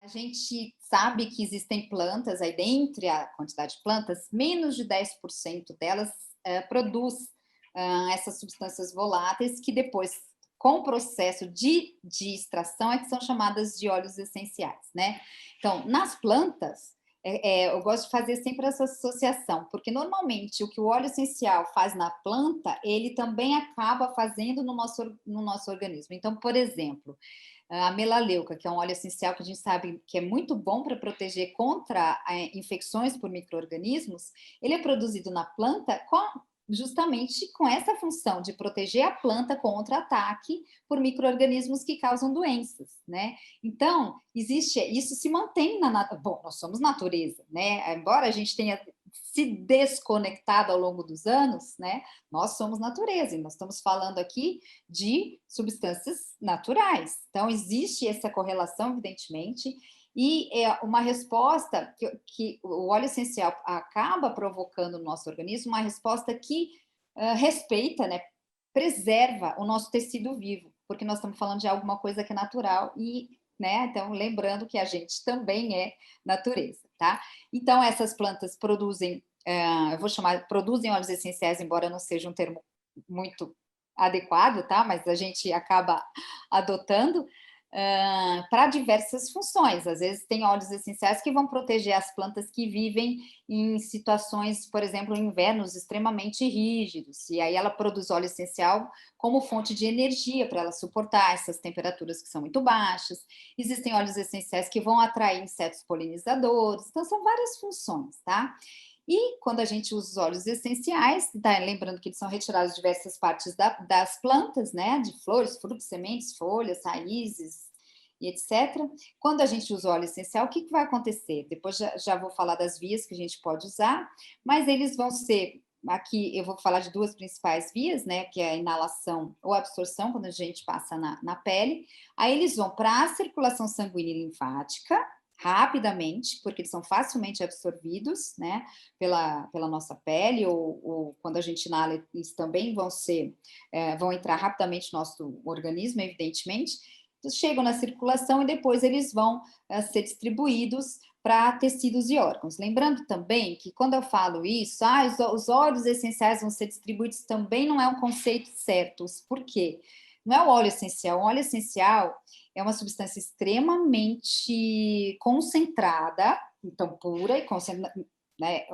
A gente sabe que existem plantas, aí dentre a quantidade de plantas, menos de 10% delas produz essas substâncias voláteis que depois, com o processo de extração, é que são chamadas de óleos essenciais, né? Então, nas plantas, eu gosto de fazer sempre essa associação, porque normalmente o que o óleo essencial faz na planta, ele também acaba fazendo no nosso organismo. Então, por exemplo, a melaleuca, que é um óleo essencial que a gente sabe que é muito bom para proteger contra infecções por micro-organismos, ele é produzido na planta justamente com essa função de proteger a planta contra ataque por micro-organismos que causam doenças, né? Então, existe, isso se mantém na natureza. Bom, nós somos natureza, né? Embora a gente tenha se desconectado ao longo dos anos, né? Nós somos natureza e nós estamos falando aqui de substâncias naturais. Então, existe essa correlação, evidentemente, e é uma resposta que o óleo essencial acaba provocando no nosso organismo, uma resposta que respeita, né, preserva o nosso tecido vivo, porque nós estamos falando de alguma coisa que é natural e, né, então lembrando que a gente também é natureza, tá? Então, essas plantas produzem, eu vou chamar, produzem óleos essenciais, embora não seja um termo muito adequado, tá? Mas a gente acaba adotando para diversas funções. Às vezes tem óleos essenciais que vão proteger as plantas que vivem em situações, por exemplo, em invernos extremamente rígidos, e aí ela produz óleo essencial como fonte de energia para ela suportar essas temperaturas que são muito baixas. Existem óleos essenciais que vão atrair insetos polinizadores, então são várias funções, tá? E quando a gente usa os óleos essenciais, tá, lembrando que eles são retirados de diversas partes das plantas, né? De flores, frutos, sementes, folhas, raízes e etc. Quando a gente usa o óleo essencial, o que, que vai acontecer? Depois já vou falar das vias que a gente pode usar, mas eles vão ser. Aqui eu vou falar de duas principais vias, né? Que é a inalação ou absorção, quando a gente passa na pele. Aí eles vão para a circulação sanguínea e linfática, rapidamente, porque eles são facilmente absorvidos, né, pela nossa pele, ou quando a gente inala, eles também vão entrar rapidamente no nosso organismo, evidentemente, chegam na circulação e depois eles vão ser distribuídos para tecidos e órgãos. Lembrando também que quando eu falo isso, os óleos essenciais vão ser distribuídos, também não é um conceito certo. Por quê? Não é o óleo essencial. O óleo essencial é uma substância extremamente concentrada, então pura e concentrada, né,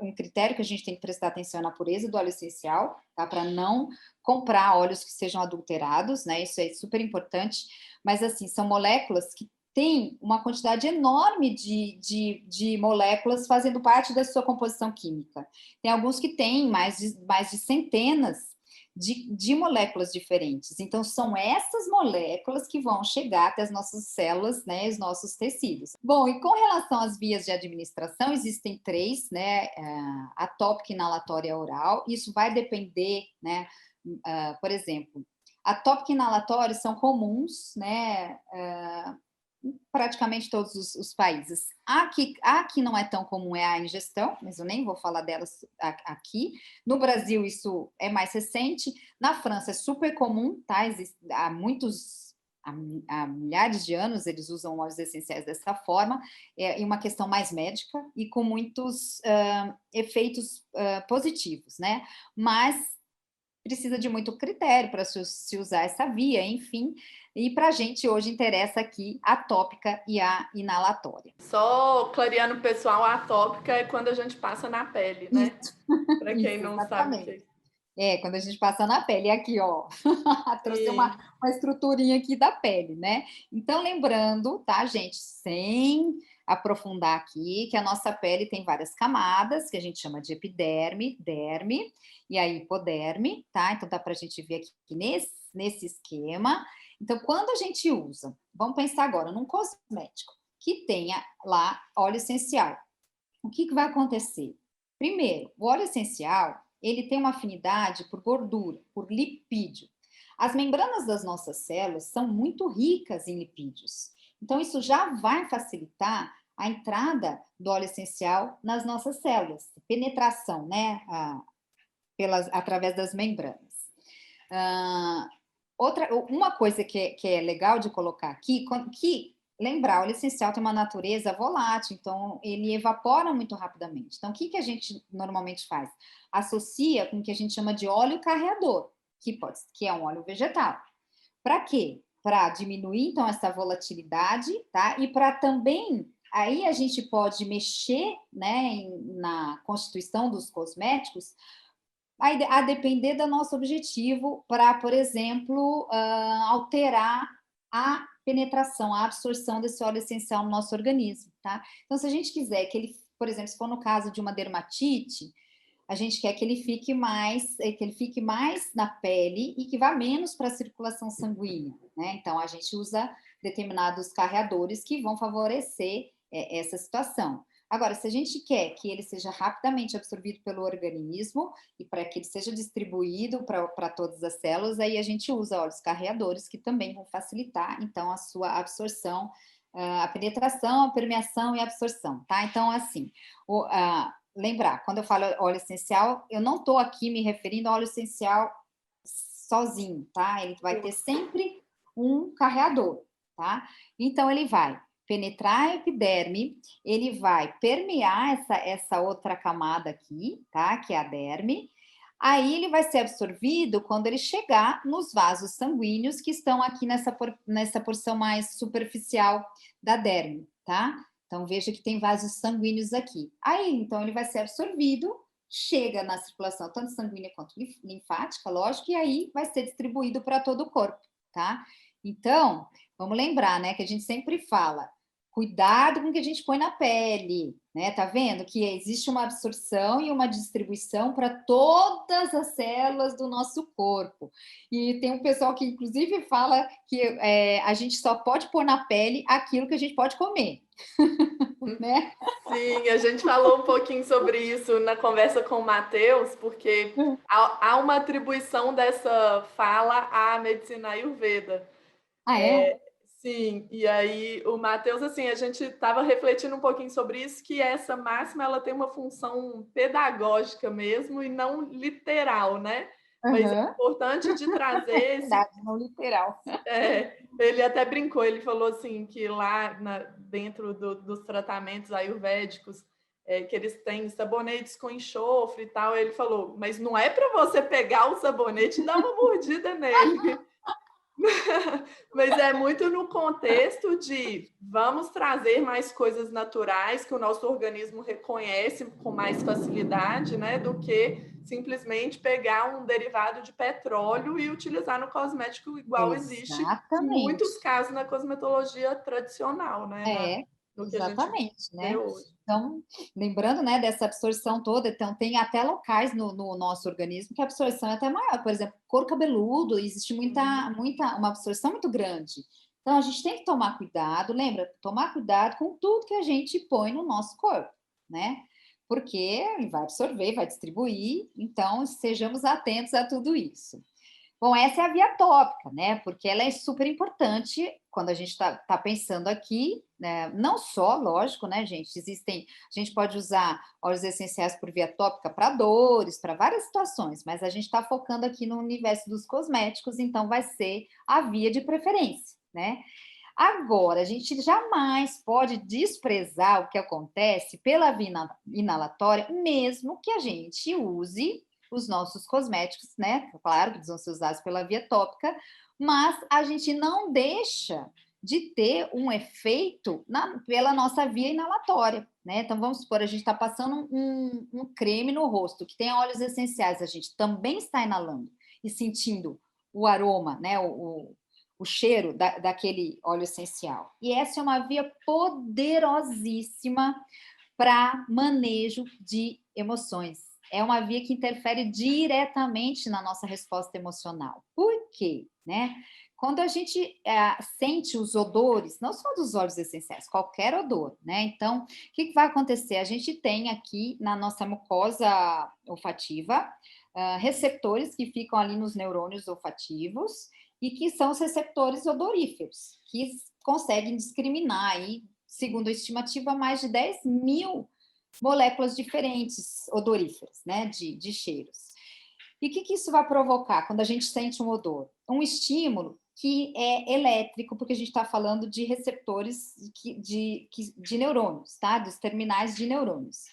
um critério que a gente tem que prestar atenção é na pureza do óleo essencial, tá? Para não comprar óleos que sejam adulterados, né? Isso é super importante. Mas assim, são moléculas que têm uma quantidade enorme de moléculas fazendo parte da sua composição química. Tem alguns que têm mais de centenas de moléculas diferentes. Então, são essas moléculas que vão chegar até as nossas células, né, os nossos tecidos. Bom, e com relação às vias de administração, existem três, né, a tópica, inalatória e oral. Isso vai depender, né, por exemplo, a tópica e inalatória são comuns, né, praticamente todos os países. A que não é tão comum é a ingestão, mas eu nem vou falar delas aqui. No Brasil, isso é mais recente. Na França, é super comum, tá? Há milhares de anos, eles usam óleos essenciais dessa forma, em uma questão mais médica e com muitos efeitos positivos, né? Mas precisa de muito critério para se usar essa via, enfim. E para a gente hoje interessa aqui a tópica e a inalatória. Só clareando o pessoal, a atópica é quando a gente passa na pele, né? Isso, Para quem isso, não sabe o exatamente. que É, quando a gente passa na pele, aqui, ó, trouxe é. uma estruturinha aqui da pele, né? Então, lembrando, tá, gente, sem aprofundar aqui, que a nossa pele tem várias camadas, que a gente chama de epiderme, derme, e aí hipoderme, tá? Então, dá pra gente ver aqui nesse esquema. Então, quando a gente usa, vamos pensar agora num cosmético que tenha lá óleo essencial, o que, que vai acontecer? Primeiro, o óleo essencial, ele tem uma afinidade por gordura, por lipídio. As membranas das nossas células são muito ricas em lipídios. Então, isso já vai facilitar a entrada do óleo essencial nas nossas células, penetração, né, através das membranas. Uma coisa que é legal de colocar aqui, que lembrar, o óleo essencial tem uma natureza volátil, então ele evapora muito rapidamente. Então, o que que a gente normalmente faz? Associa com o que a gente chama de óleo carreador, que é um óleo vegetal. Para quê? Para diminuir, então, essa volatilidade, tá? E para também, aí a gente pode mexer, né, na constituição dos cosméticos, a depender do nosso objetivo, para, por exemplo, alterar a penetração, a absorção desse óleo essencial no nosso organismo, tá? Então, se a gente quiser que ele, por exemplo, se for no caso de uma dermatite, a gente quer que ele fique mais na pele e que vá menos para a circulação sanguínea, né? Então, a gente usa determinados carreadores que vão favorecer essa situação. Agora, se a gente quer que ele seja rapidamente absorvido pelo organismo e para que ele seja distribuído para todas as células, aí a gente usa óleos carreadores que também vão facilitar, então, a sua absorção, a penetração, a permeação e a absorção, tá? Então, assim, lembrar, quando eu falo óleo essencial, eu não estou aqui me referindo ao óleo essencial sozinho, tá? Ele vai ter sempre um carreador, tá? Então, ele vai penetrar a epiderme, ele vai permear essa outra camada aqui, tá? Que é a derme. Aí ele vai ser absorvido quando ele chegar nos vasos sanguíneos que estão aqui nessa porção mais superficial da derme, tá? Então veja que tem vasos sanguíneos aqui. Aí, então, ele vai ser absorvido, chega na circulação tanto sanguínea quanto linfática, lógico, e aí vai ser distribuído para todo o corpo, tá? Então, vamos lembrar, né, que a gente sempre fala, cuidado com o que a gente põe na pele, né? Tá vendo que existe uma absorção e uma distribuição para todas as células do nosso corpo. E tem um pessoal que, inclusive, fala que a gente só pode pôr na pele aquilo que a gente pode comer, né? Sim, a gente falou um pouquinho sobre isso na conversa com o Matheus, porque há uma atribuição dessa fala à medicina Ayurveda. Ah, é? Sim, e aí o Matheus, assim, a gente estava refletindo um pouquinho sobre isso, que essa máxima ela tem uma função pedagógica mesmo e não literal, né? Mas é Aham. importante de trazer esse. Verdade, não literal. Ele até brincou, ele falou assim que lá dentro dos tratamentos ayurvédicos, que eles têm sabonetes com enxofre e tal, ele falou, mas não é para você pegar o sabonete e dar uma mordida nele. Mas é muito no contexto de vamos trazer mais coisas naturais que o nosso organismo reconhece com mais facilidade, né, do que simplesmente pegar um derivado de petróleo e utilizar no cosmético igual existe em muitos Exatamente. casos na cosmetologia tradicional, né, É, no que a gente exatamente, vê né? hoje. Então, lembrando, né, dessa absorção toda, então tem até locais no nosso organismo que a absorção é até maior. Por exemplo, couro cabeludo, existe uma absorção muito grande. Então, a gente tem que tomar cuidado, lembra? Tomar cuidado com tudo que a gente põe no nosso corpo, né? Porque ele vai absorver, vai distribuir, então sejamos atentos a tudo isso. Bom, essa é a via tópica, né? Porque ela é super importante quando a gente está pensando aqui, né? Não só, lógico, né, gente? A gente pode usar óleos essenciais por via tópica para dores, para várias situações, mas a gente está focando aqui no universo dos cosméticos, então vai ser a via de preferência, né? Agora, a gente jamais pode desprezar o que acontece pela via inalatória, mesmo que a gente use os nossos cosméticos, né? Claro que eles vão ser usados pela via tópica, mas a gente não deixa de ter um efeito pela nossa via inalatória, né? Então, vamos supor, a gente está passando um creme no rosto que tem óleos essenciais, a gente também está inalando e sentindo o aroma, né? O cheiro daquele óleo essencial. E essa é uma via poderosíssima para manejo de emoções. É uma via que interfere diretamente na nossa resposta emocional. Por quê? Né? Quando a gente sente os odores, não só dos óleos essenciais, qualquer odor, né? Então, o que vai acontecer? A gente tem aqui na nossa mucosa olfativa receptores que ficam ali nos neurônios olfativos e que são os receptores odoríferos, que conseguem discriminar aí, segundo a estimativa, mais de 10.000 moléculas diferentes odoríferas, né, de cheiros. E o que isso vai provocar quando a gente sente um odor? Um estímulo que é elétrico, porque a gente está falando de receptores de neurônios, tá? Dos terminais de neurônios.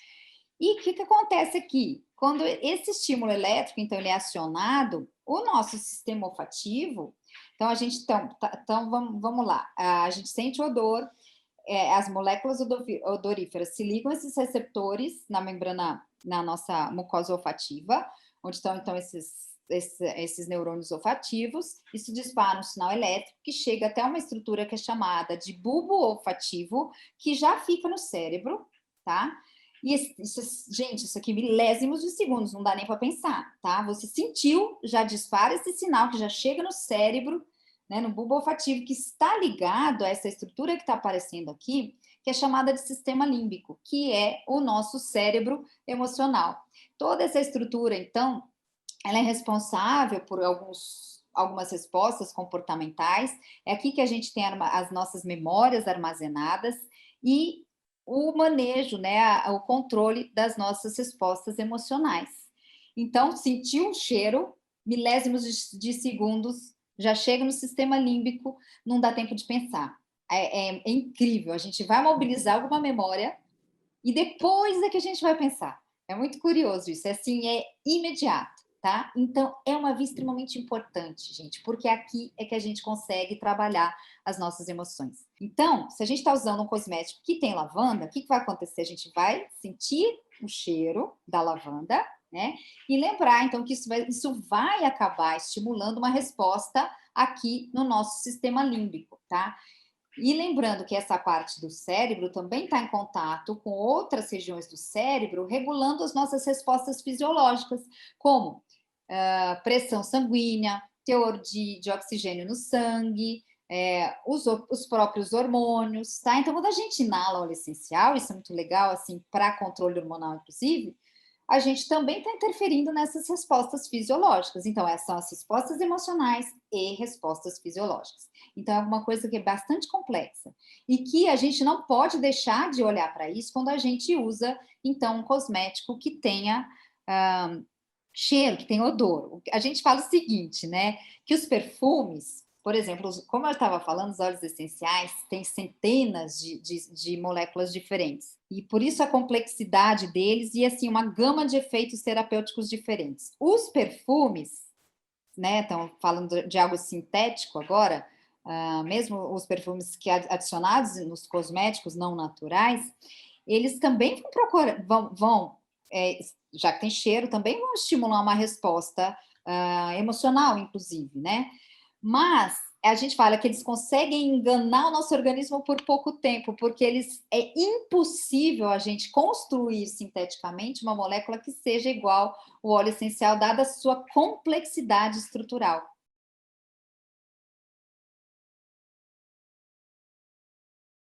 E o que acontece aqui? Quando esse estímulo elétrico, então, ele é acionado, o nosso sistema olfativo, então, vamos lá, a gente sente o odor, as moléculas odoríferas se ligam a esses receptores na membrana, na nossa mucosa olfativa, onde estão, então, esses neurônios olfativos, isso dispara um sinal elétrico que chega até uma estrutura que é chamada de bulbo olfativo, que já fica no cérebro, tá? E gente, isso aqui milésimos de segundos, não dá nem para pensar, tá? Você sentiu, já dispara esse sinal que já chega no cérebro, né, no bulbo olfativo, que está ligado a essa estrutura que está aparecendo aqui, que é chamada de sistema límbico, que é o nosso cérebro emocional. Toda essa estrutura, então, ela é responsável por algumas respostas comportamentais. É aqui que a gente tem as nossas memórias armazenadas e o manejo, né, o controle das nossas respostas emocionais. Então, sentiu um cheiro, milésimos de segundos, já chega no sistema límbico, não dá tempo de pensar. É incrível, a gente vai mobilizar alguma memória e depois é que a gente vai pensar. É muito curioso isso, assim, é imediato, tá? Então, é uma via extremamente importante, gente, porque aqui é que a gente consegue trabalhar as nossas emoções. Então, se a gente está usando um cosmético que tem lavanda, o que vai acontecer? A gente vai sentir o cheiro da lavanda, né? E lembrar, então, que isso vai acabar estimulando uma resposta aqui no nosso sistema límbico, tá? E lembrando que essa parte do cérebro também está em contato com outras regiões do cérebro, regulando as nossas respostas fisiológicas, como pressão sanguínea, teor de oxigênio no sangue, os próprios hormônios, tá? Então, quando a gente inala óleo essencial, isso é muito legal, assim, para controle hormonal, inclusive, a gente também está interferindo nessas respostas fisiológicas. Então, essas são as respostas emocionais e respostas fisiológicas. Então, é uma coisa que é bastante complexa e que a gente não pode deixar de olhar para isso quando a gente usa, então, um cosmético que tenha cheiro, que tenha odor. A gente fala o seguinte, né? Que os perfumes, por exemplo, como eu estava falando, os óleos essenciais têm centenas de moléculas diferentes. E por isso a complexidade deles e, assim, uma gama de efeitos terapêuticos diferentes. Os perfumes, né, estão falando de algo sintético agora, mesmo os perfumes que adicionados nos cosméticos não naturais, eles também já que tem cheiro, também vão estimular uma resposta emocional, inclusive, né? Mas a gente fala que eles conseguem enganar o nosso organismo por pouco tempo, porque é impossível a gente construir sinteticamente uma molécula que seja igual ao óleo essencial, dada a sua complexidade estrutural.